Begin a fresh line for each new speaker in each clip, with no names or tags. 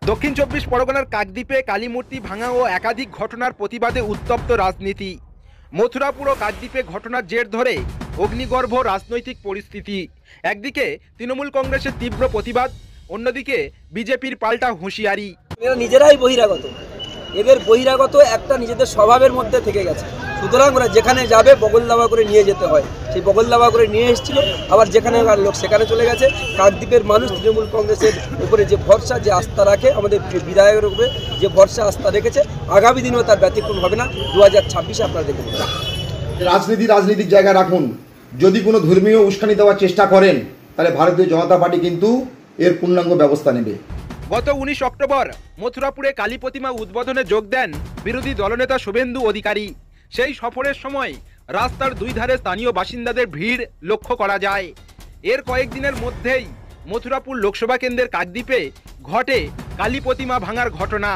দক্ষিণ চব্বিশ পরগনার কাকদ্বীপে কালীমূর্তি ভাঙা ও একাধিক ঘটনার প্রতিবাদে উত্তপ্ত রাজনীতি। মথুরাপুর ও কাকদ্বীপে ঘটনার জের ধরে অগ্নিগর্ভ রাজনৈতিক পরিস্থিতি। একদিকে তৃণমূল কংগ্রেসের তীব্র প্রতিবাদ, অন্যদিকে বিজেপির পাল্টা হুঁশিয়ারি।
এরা নিজেরাই বহিরাগত, এদের বহিরাগত একটা নিজেদের স্বভাবের মধ্যে থেকে গেছে। সুতরাং ওরা যেখানে যাবে বগল দাবা করে নিয়ে যেতে হয়, সেই বগল দাবা করে নিয়ে এসেছিল, আবার যেখানে লোক সেখানে চলে গেছে। কাকদ্বীপের মানুষ তৃণমূল কংগ্রেসের উপরে যে ভরসা, যে আস্থা রাখে, আমাদের বিধায়কের উপরে যে ভরসা আস্থা রেখেছে, আগামী দিনেও তার ব্যতিক্রম হবে না। 2026 আপনারা দেখে নেবেন।
রাজনীতিক জায়গায় রাখুন। যদি কোনো ধর্মীয় উস্কানি দেওয়ার চেষ্টা করেন, তাহলে ভারতীয় জনতা পার্টি কিন্তু এর পূর্ণাঙ্গ ব্যবস্থা নেবে।
গত 19 অক্টোবর মথুরাপুরে কালী প্রতিমা উদ্বোধনে যোগ দেন বিরোধী দলনেতা শুভেন্দু অধিকারী। সেই সফরের সময় রাস্তার দুই ধারে স্থানীয় বাসিন্দাদের ভিড় লক্ষ্য করা যায়। এর কয়েকদিনের মধ্যেই মথুরাপুর লোকসভা কেন্দ্রের কাকদ্বীপে ঘটে কালী প্রতিমা ভাঙার ঘটনা।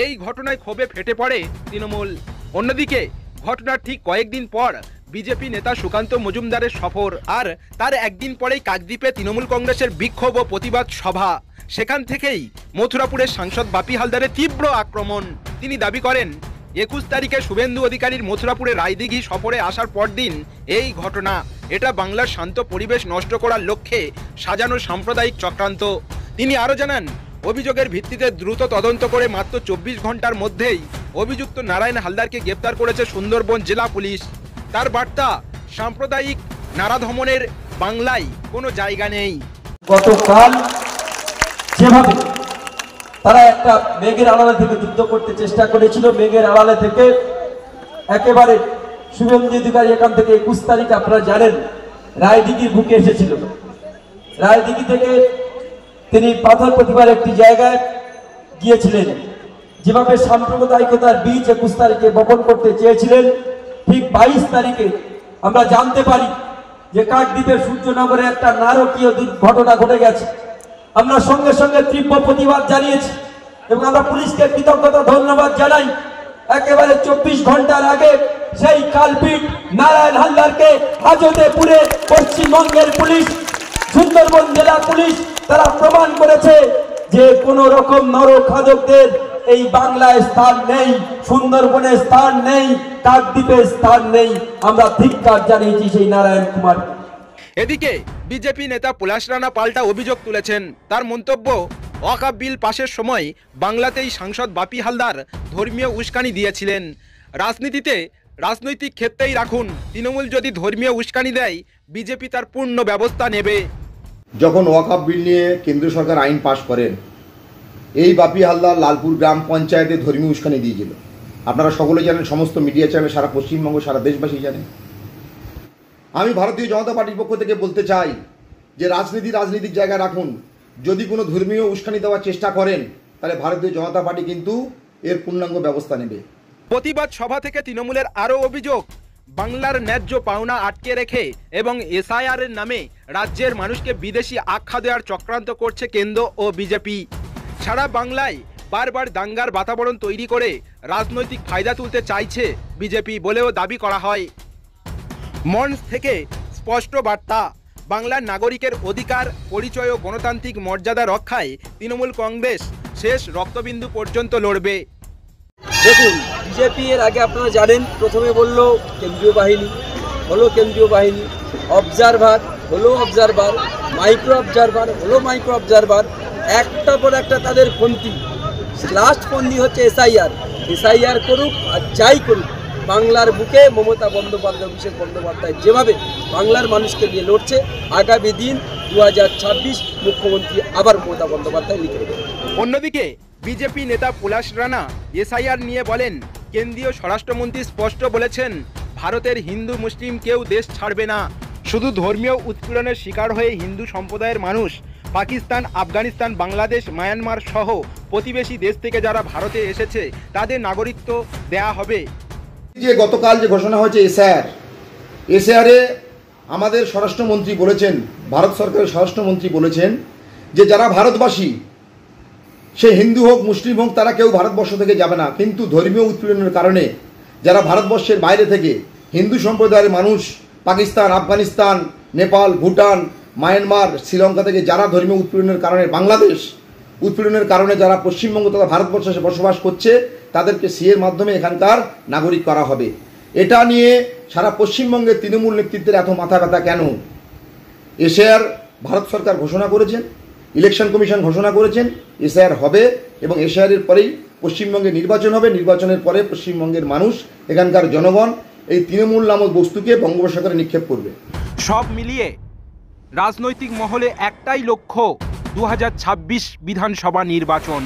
এই ঘটনায় ক্ষোভে ফেটে পড়ে তৃণমূল। অন্যদিকে ঘটনার ঠিক কয়েকদিন পর বিজেপি নেতা সুকান্ত মজুমদারের সফর, আর তার একদিন পরেই কাকদ্বীপে তৃণমূল কংগ্রেসের বিক্ষোভ ও প্রতিবাদ সভা। সেখান থেকেই মথুরাপুরের সাংসদ বাপি হালদারের তীব্র আক্রমণ। তিনি দাবি করেন 21 তারিখে শুভেন্দু অধিকারীর মথুরাপুরে রায়দিঘি সফরে আসার পরদিন এই ঘটনা। এটা বাংলার শান্ত পরিবেশ নষ্ট করার লক্ষ্যে সাজানো সাম্প্রদায়িক চক্রান্ত। তিনি আরও জানান, অভিযোগের ভিত্তিতে দ্রুত তদন্ত করে মাত্র 24 ঘন্টার মধ্যেই অভিযুক্ত নারায়ণ হালদারকে গ্রেপ্তার করেছে সুন্দরবন জেলা পুলিশ। তার বার্তা, সাম্প্রদায়িক নারাধমনের বাংলায় কোনো জায়গা নেই।
গতকাল যেভাবে তারা একটা মেঘের আড়ালে থেকে যুদ্ধ করতে চেষ্টা করেছিল, মেঘের আড়ালে থেকে একেবারে শুভেন্দু অধিকারী এখান থেকে 21 তারিখ আপনারা জানেন রায়দিঘির বুকে এসেছিল। রায়দিঘি থেকে তিনি পাথর প্রতিমার একটি জায়গায় গিয়েছিলেন। যেভাবে সাম্প্রদায়িকতার বীজ 21 তারিখে বপন করতে চেয়েছিলেন, ঠিক 22 তারিখে আমরা জানতে পারি যে কাকদ্বীপের সূর্যনগরে একটা নারকীয় দুর্ঘটনা ঘটে গেছে। আমরা সঙ্গে সঙ্গে তীব্র প্রতিবাদ জানিয়েছি এবং আমরা পুলিশকে কৃতজ্ঞতা ধন্যবাদ জানাই। একেবারে 24 ঘন্টার আগে সেই কালপিট নারায়ণ হালদারকে হাজতে পুরে পশ্চিমবঙ্গের পুলিশ, সুন্দরবন জেলা পুলিশ তারা প্রমাণ করেছে যে কোন রকম নরখাদকদের এই বাংলায় স্থান নেই, সুন্দরবনে স্থান নেই, কাকদ্বীপে স্থান নেই। আমরা ধিক্কার জানিয়েছি সেই নারায়ণ কুমার।
এদিকে বিজেপি নেতা পলাশ রানা পাল্টা অভিযোগ তুলেছেন। তার মন্তব্য, ওয়াকফ বিল পাশের সময় বাংলাতেই সাংসদ বাপি হালদার ধর্মীয় উস্কানি দিয়েছিলেন। রাজনৈতিক ক্ষেত্রেই রাখুন, তৃণমূল যদি ধর্মীয় উস্কানি দেয়, বিজেপি তার পূর্ণ ব্যবস্থা নেবে।
যখন ওয়াকফ বিল নিয়ে কেন্দ্র সরকার আইন পাশ করেন, এই বাপি হালদার লালপুর গ্রাম পঞ্চায়েতে ধর্মীয় উস্কানি দিয়েছিল। আপনারা সকলে জানেন, সমস্ত মিডিয়া চ্যানেল সারা পশ্চিমবঙ্গ, সারা দেশবাসী জানেন। আমি ভারতীয় জনতা পার্টির পক্ষ থেকে বলতে চাই যে রাজনীতিক জায়গায় রাখুন। যদি কোনো ধর্মীয় উস্কানি দেওয়ার চেষ্টা করেন, তাহলে ভারতীয় জনতা পার্টি কিন্তু এর পূর্ণাঙ্গ ব্যবস্থা নেবে।
প্রতিবাদ সভা থেকে তৃণমূলের আরও অভিযোগ, বাংলার ন্যায্য পাওনা আটকে রেখে এবং এসআইআর এর নামে রাজ্যের মানুষকে বিদেশি আখ্যা দেওয়ার চক্রান্ত করছে কেন্দ্র ও বিজেপি। সারা বাংলায় বারবার দাঙ্গার বাতাবরণ তৈরি করে রাজনৈতিক ফায়দা তুলতে চাইছে বিজেপি বলেও দাবি করা হয়। মঞ্চ থেকে স্পষ্ট বার্তা, বাংলার নাগরিকের অধিকার, পরিচয় ও গণতান্ত্রিক মর্যাদা রক্ষায় তৃণমূল কংগ্রেস শেষ রক্তবিন্দু পর্যন্ত লড়বে।
দেখুন, বিজেপি এর আগে আপনারা জানেন, প্রথমে বলল কেন্দ্রীয় বাহিনী, হলো কেন্দ্রীয় বাহিনী, অবজারভার হলো অবজারভার, মাইক্রো অবজারভার হলো মাইক্রো অবজারভার, একটা পর একটা তাদের পন্থী। লাস্ট পন্থী হচ্ছে এসআইআর করুক আর যাই করুক, বাংলার বুকে মমতা বন্দ্যোপাধ্যায়, অভিষেক বন্দ্যোপাধ্যায় যেভাবে বাংলার মানুষকে নিয়ে লড়ছে, আগামী দিন 2026 মুখ্যমন্ত্রী আবার মমতা বন্দ্যোপাধ্যায় লিখে দেবেন।
অন্যদিকে বিজেপি নেতা পলাশ রানা এসআইআর নিয়ে বলেন, কেন্দ্রীয় স্বরাষ্ট্রমন্ত্রী স্পষ্ট বলেছেন, ভারতের হিন্দু মুসলিম কেউ দেশ ছাড়বে না। শুধু ধর্মীয় উৎপীড়নের শিকার হয়ে হিন্দু সম্প্রদায়ের মানুষ পাকিস্তান, আফগানিস্তান, বাংলাদেশ, মায়ানমার সহ প্রতিবেশী দেশ থেকে যারা ভারতে এসেছে তাদের নাগরিকত্ব দেয়া হবে।
যে গতকাল যে ঘোষণা হয়েছে এসআইআরে আমাদের স্বরাষ্ট্রমন্ত্রী বলেছেন, ভারত সরকারের স্বরাষ্ট্রমন্ত্রী বলেছেন যে যারা ভারতবাসী, সে হিন্দু হোক মুসলিম হোক, তারা কেউ ভারতবর্ষ থেকে যাবে না। কিন্তু ধর্মীয় উৎপীড়নের কারণে যারা ভারতবর্ষের বাইরে থেকে হিন্দু সম্প্রদায়ের মানুষ পাকিস্তান, আফগানিস্তান, নেপাল, ভুটান, মায়ানমার, শ্রীলঙ্কা থেকে যারা ধর্মীয় উৎপীড়নের কারণে বাংলাদেশ উৎপীড়নের কারণে যারা পশ্চিমবঙ্গ তথা ভারতবর্ষে বসবাস করছে তাদেরকে সিএর মাধ্যমে এখানকার নাগরিক করা হবে। এটা নিয়ে সারা পশ্চিমবঙ্গের তৃণমূল নেতৃত্বের এত মাথা ব্যথা কেন? এসআইআর ভারত সরকার ঘোষণা করেছেন, ইলেকশন কমিশন ঘোষণা করেছেন, এসআইআর হবে এবং এসআইআরের পরেই পশ্চিমবঙ্গে নির্বাচন হবে। নির্বাচনের পরে পশ্চিমবঙ্গের মানুষ, এখানকার জনগণ এই তৃণমূল নামক বস্তুকে বঙ্গোপসাগরে নিক্ষেপ করবে।
সব মিলিয়ে রাজনৈতিক মহলে একটাই লক্ষ্য, 2026 বিধানসভা নির্বাচন।